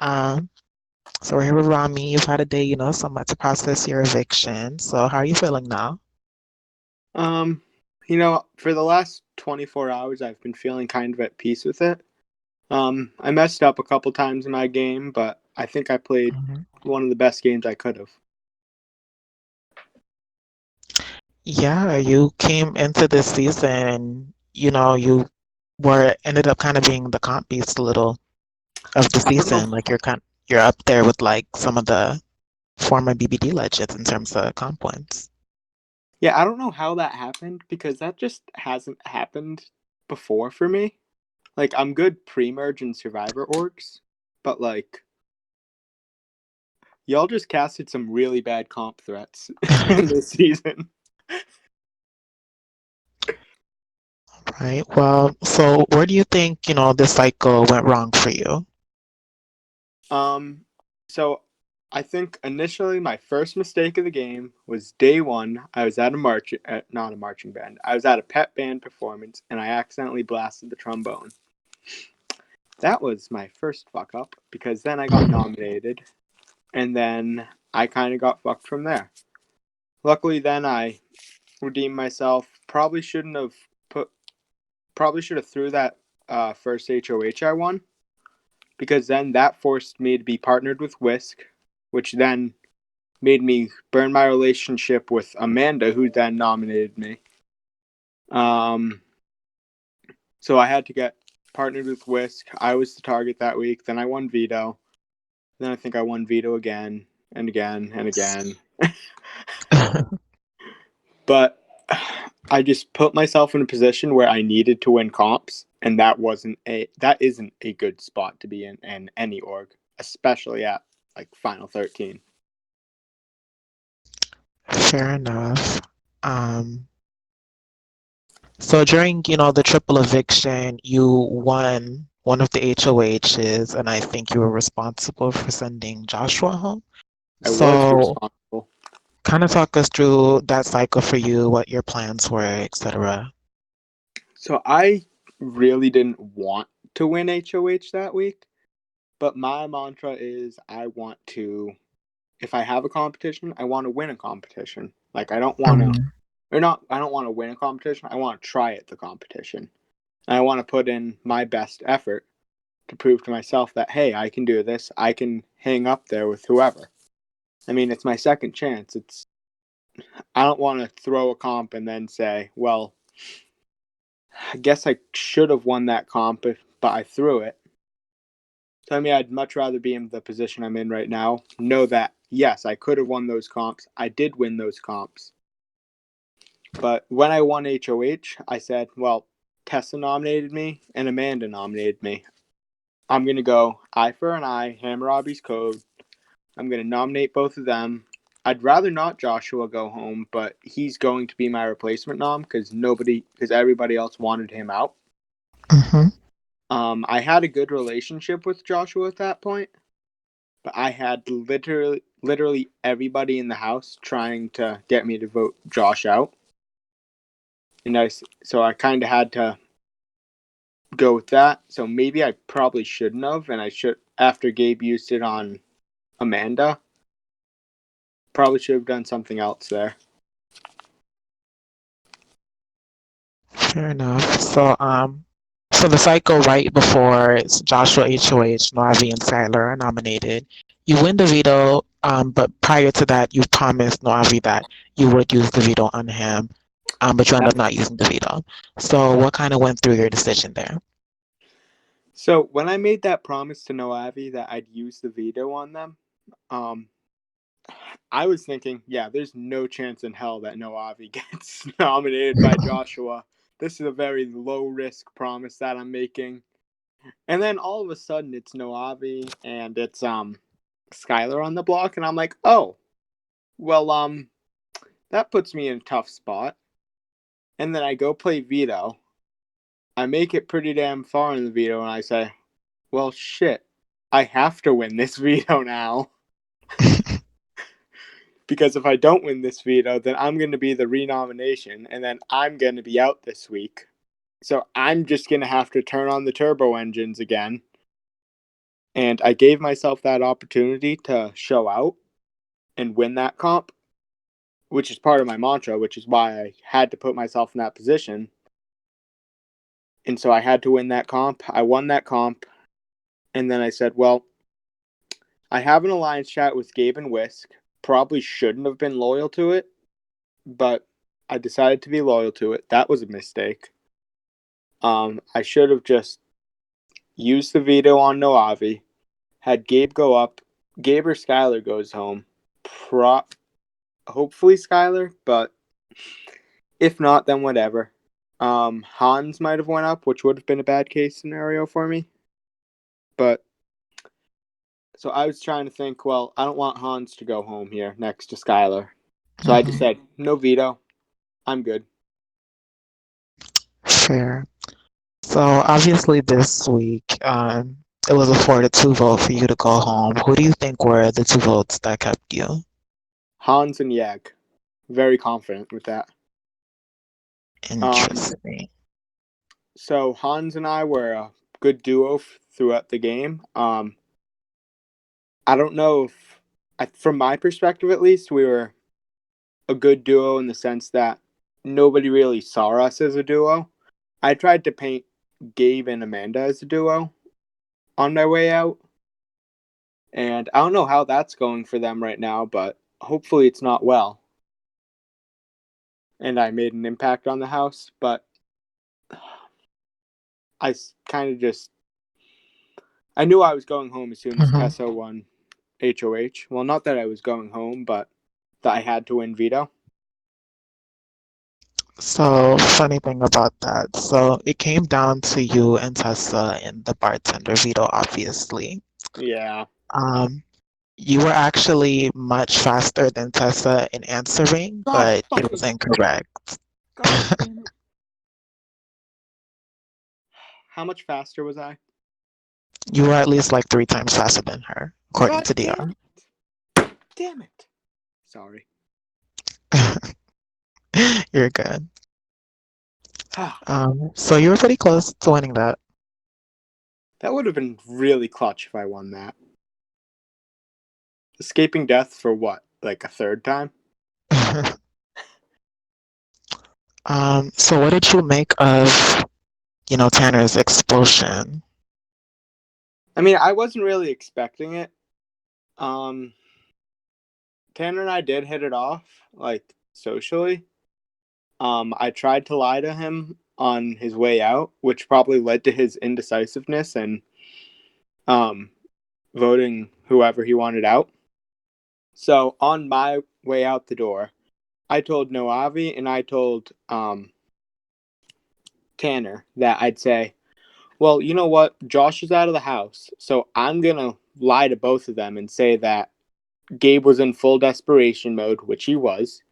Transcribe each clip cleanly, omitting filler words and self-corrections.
Um, so we're here with Romey. You've had a day, somewhat to process your eviction. So how are you feeling now? Um, for the last 24 hours, I've been feeling kind of at peace with it. I messed up a couple times in my game, but I think I played Mhm. one of the best games I could have. Yeah, you came into this season, you were ended up kind of being the comp beast a little of the I don't know. season. Like you're up there with like some of the former BBD legends in terms of comp points. Yeah, I don't know how that happened because that just hasn't happened before for me. Like, I'm good pre-merge and Survivor orgs, but like, y'all just casted some really bad comp threats in this season. Right. Well, so where do you think, this cycle went wrong for you? Um, so I think initially my first mistake of the game was day one. I was at not a marching band. I was at a pep band performance, and I accidentally blasted the trombone. That was my first fuck up because then I got nominated, and then I kind of got fucked from there. Luckily, then I redeemed myself. Put. Probably should have threw that first HOH I won because then that forced me to be partnered with Whisk, which then made me burn my relationship with Amanda, who then nominated me. Um, so I had to get partnered with Whisk. I was the target that week. Then I won Veto. Then I think I won Veto again and again and again. But I just put myself in a position where I needed to win comps, and that isn't a good spot to be in any org, especially at like Final 13. Fair enough. Um, So during, the triple eviction, you won one of the HOHs, and I think you were responsible for sending Joshua home. I was So responsible. kind of talk us through that cycle for you, what your plans were, etc. So I really didn't want to win HOH that week, but my mantra is if I have a competition, I want to win a competition. Like I don't want to, Mhm. or not, I don't want to win a competition. I want to try at the competition. And I want to put in my best effort to prove to myself that, hey, I can do this. I can hang up there with whoever. I mean, it's my second chance. I don't want to throw a comp and then say, well, I guess I should have won that comp, but I threw it. So, I mean, I'd much rather be in the position I'm in right now. Know that, yes, I could have won those comps. I did win those comps. But when I won HOH, I said, well, Tessa nominated me and Amanda nominated me. I'm going to go eye for an eye, Hammurabi's Code. I'm going to nominate both of them. I'd rather not Joshua go home, but he's going to be my replacement nom because everybody else wanted him out. Mhm. I had a good relationship with Joshua at that point, but I had literally everybody in the house trying to get me to vote Josh out, and so I kind of had to go with that. So maybe I probably shouldn't have, and I should after Gabe used it on Amanda. Probably should have done something else there. Fair enough. So the cycle right before it's Joshua HOH, Noavi, and Skylar are nominated. You win the veto, but prior to that, you promised Noavi that you would use the veto on him, but you end up not using the veto. So what kind of went through your decision there? So when I made that promise to Noavi that I'd use the veto on them, um, I was thinking, yeah, there's no chance in hell that Noavi gets nominated by Joshua. This is a very low risk promise that I'm making. And then all of a sudden it's Noavi and it's Skylar on the block, and I'm like, oh, well, that puts me in a tough spot. And then I go play veto. I make it pretty damn far in the veto, and I say, well, shit, I have to win this veto now. Because if I don't win this veto, then I'm going to be the renomination, and then I'm going to be out this week. So I'm just going to have to turn on the turbo engines again And I gave myself that opportunity to show out and win that comp, which is part of my mantra, which is why I had to put myself in that position. And so I had to win that comp. I won that comp. And then I said, well, I have an alliance chat with Gabe and Whisk. Probably shouldn't have been loyal to it, but I decided to be loyal to it. That was a mistake. I should have just used the veto on Noavi, had Gabe go up. Gabe or Skylar goes home. Hopefully Skylar, but if not, then whatever. Hans might have went up, which would have been a bad case scenario for me. But so I was trying to think, well, I don't want Hans to go home here next to Skylar. So I just Mhm. said, no veto. I'm good. Fair. So obviously this week, it was a 4-2 vote for you to go home. Who do you think were the two votes that kept you? Hans and Yag. Very confident with that. Um, Interesting. so Hans and I were a good duo throughout the game. I don't know if, from my perspective at least, we were a good duo in the sense that nobody really saw us as a duo. I tried to paint Gabe and Amanda as a duo on my way out, and I don't know how that's going for them right now, but hopefully it's not well. And I made an impact on the house, but I kind of just I knew I was going home as soon as Mhm. Tessa won HOH. Well, not that I was going home, but that I had to win veto. So funny thing about that. So it came down to you and Tessa and the bartender veto, obviously. Yeah. Um, you were actually much faster than Tessa in answering, God but it was fucking incorrect. God damn it. How much faster was I? You were at least like 3 times faster than her, according God to damn DR. it. Damn it. Sorry. You're good. So you were pretty close to winning that. That would have been really clutch if I won that. Escaping death for what? Like a third time? So what did you make of, Tanner's explosion? I mean, I wasn't really expecting it. Um, Tanner and I did hit it off, like socially. I tried to lie to him on his way out, which probably led to his indecisiveness and um, voting whoever he wanted out. So on my way out the door, I told Noavi and I told Tanner that I'd say, well, you know what? Josh is out of the house, so I'm going to lie to both of them and say that Gabe was in full desperation mode, which he was,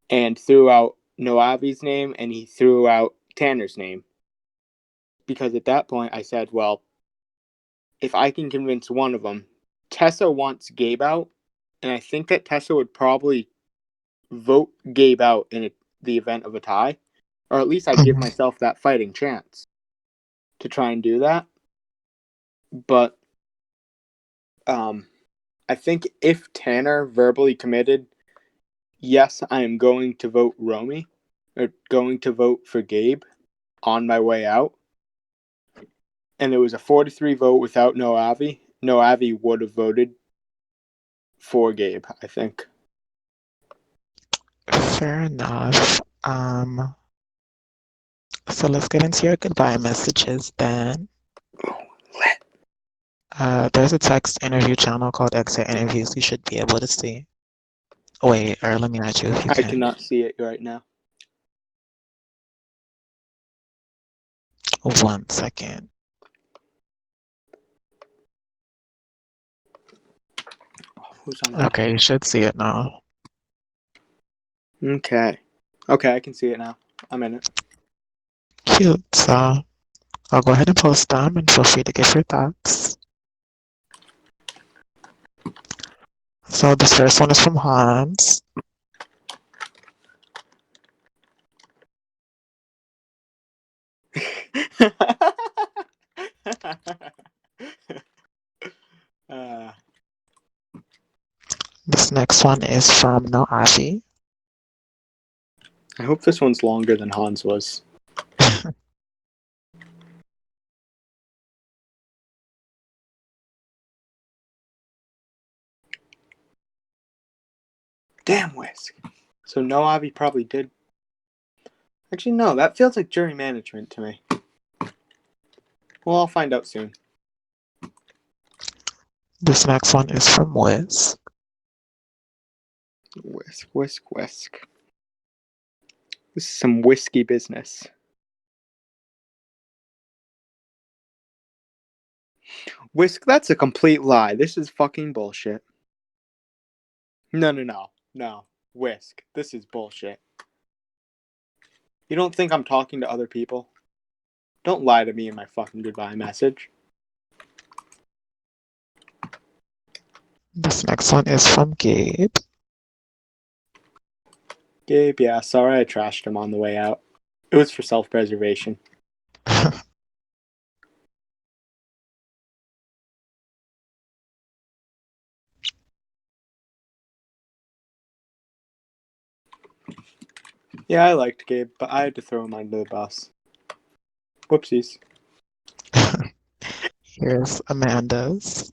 and threw out Noavi's name and he threw out Tanner's name. Because at that point, I said, well, if I can convince one of them, Tessa wants Gabe out, and I think that Tessa would probably vote Gabe out in the event of a tie, or at least I'd give Mhm. myself that fighting chance to try and do that. But I think if Tanner verbally committed, yes, I am going to vote Romey, or going to vote for Gabe on my way out, and it was a 4-3 vote without Noavi, Noavi would have voted for Gabe, I think. Fair enough. So let's get into your goodbye messages then. There's a text interview channel called Exit Interviews you should be able to see. Wait, or let me add you if you I can. cannot see it right now. 1 second. Who's on that? Okay, you should see it now. Okay. Okay, I can see it now. I'm in it. Cute. So I'll go ahead and post them and feel free to give your thoughts. So this first one is from Hans. This next one is from No Avi. I hope this one's longer than Hans was. Damn, Whisk. So no, Avi probably did. Actually, no, that feels like jury management to me. Well, I'll find out soon. This next one is from Wiz. Whisk, whisk, whisk. This is some whiskey business. Whisk, that's a complete lie. This is fucking bullshit. No. Whisk, this is bullshit. You don't think I'm talking to other people? Don't lie to me in my fucking goodbye message. This next one is from Gabe. Gabe, yeah, sorry I trashed him on the way out. It was for self-preservation. Yeah, I liked Gabe, but I had to throw him under the bus. Whoopsies. Here's Amanda's.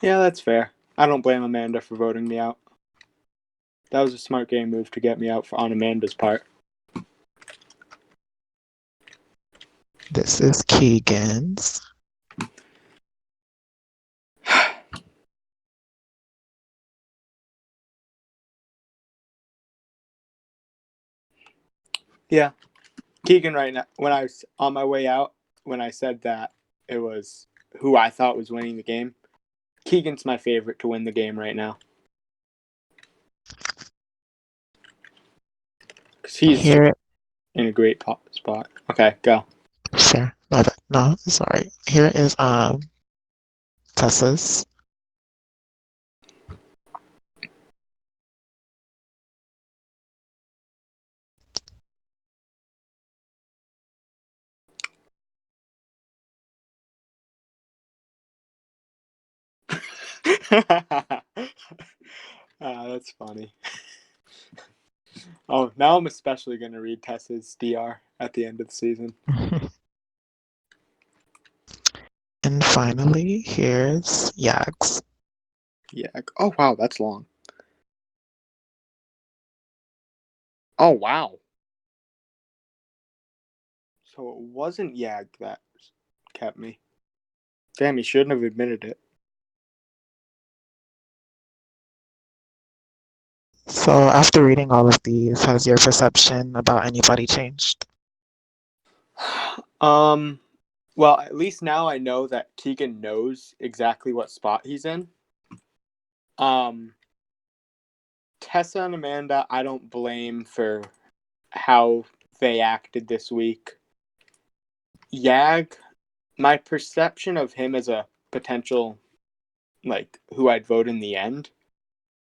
Yeah, that's fair. I don't blame Amanda for voting me out. That was a smart game move to get me out on Amanda's part. This is Keegan's. Yeah, Keegan right now, when I was on my way out, when I said that it was who I thought was winning the game, Keegan's my favorite to win the game right now. Because he's Here, in a great spot. Okay, go. sure. No, sorry. Here is Tessa's. That's funny. Oh, now I'm especially going to read Tessa's DR at the end of the season. And finally, here's Yags. Yeah. Oh, wow, that's long. Oh, wow. So it wasn't Yag that kept me. Damn, he shouldn't have admitted it. So after reading all of these, has your perception about anybody changed? Well, at least now I know that Keegan knows exactly what spot he's in. Um, Tessa and Amanda, I don't blame for how they acted this week. Yag, my perception of him as a potential, like, who I'd vote in the end,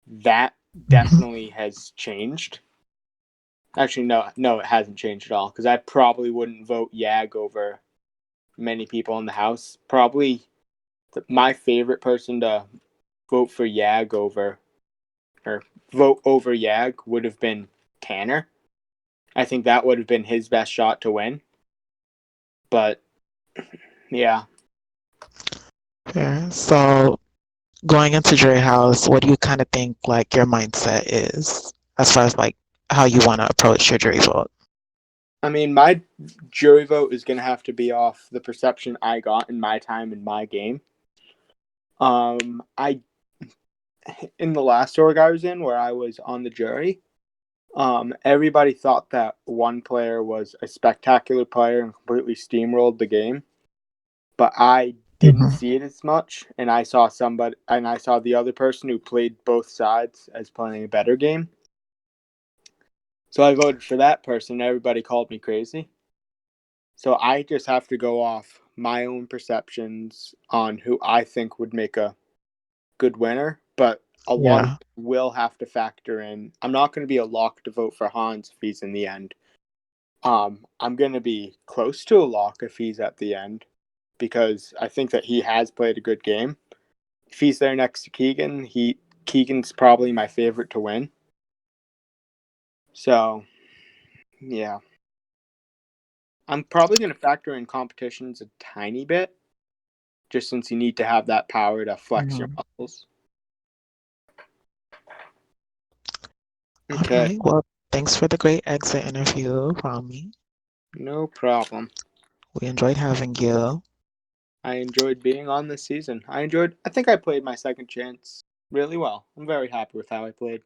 that Mhm. definitely has changed. Actually, no, it hasn't changed at all, because I probably wouldn't vote Yag over many people in the House. Probably my favorite person to vote for Yag over, or vote over Yag, would have been Tanner. I think that would have been his best shot to win. But yeah, Fair. So going into Dre House, what do you kind of think like your mindset is as far as like how you want to approach your jury vote? I mean, my jury vote is going to have to be off the perception I got in my time in my game. I in the last org I was in, where I was on the jury, everybody thought that one player was a spectacular player and completely steamrolled the game, but I didn't Hmm. see it as much, and I saw the other person who played both sides as playing a better game. So I voted for that person. Everybody called me crazy. So I just have to go off my own perceptions on who I think would make a good winner, but a lot of Yeah. will have to factor in. I'm not going to be a lock to vote for Hans if he's in the end. I'm gonna be close to a lock if he's at the end because I think that he has played a good game. If he's there next to Keegan, Keegan's probably my favorite to win. So yeah, I'm probably gonna factor in competitions a tiny bit, just since you need to have that power to flex your Mhm. muscles. All Okay, right. Well, thanks for the great exit interview, Romey. no problem. We enjoyed having you. I enjoyed being on this season. I think I played my second chance really well. I'm very happy with how I played.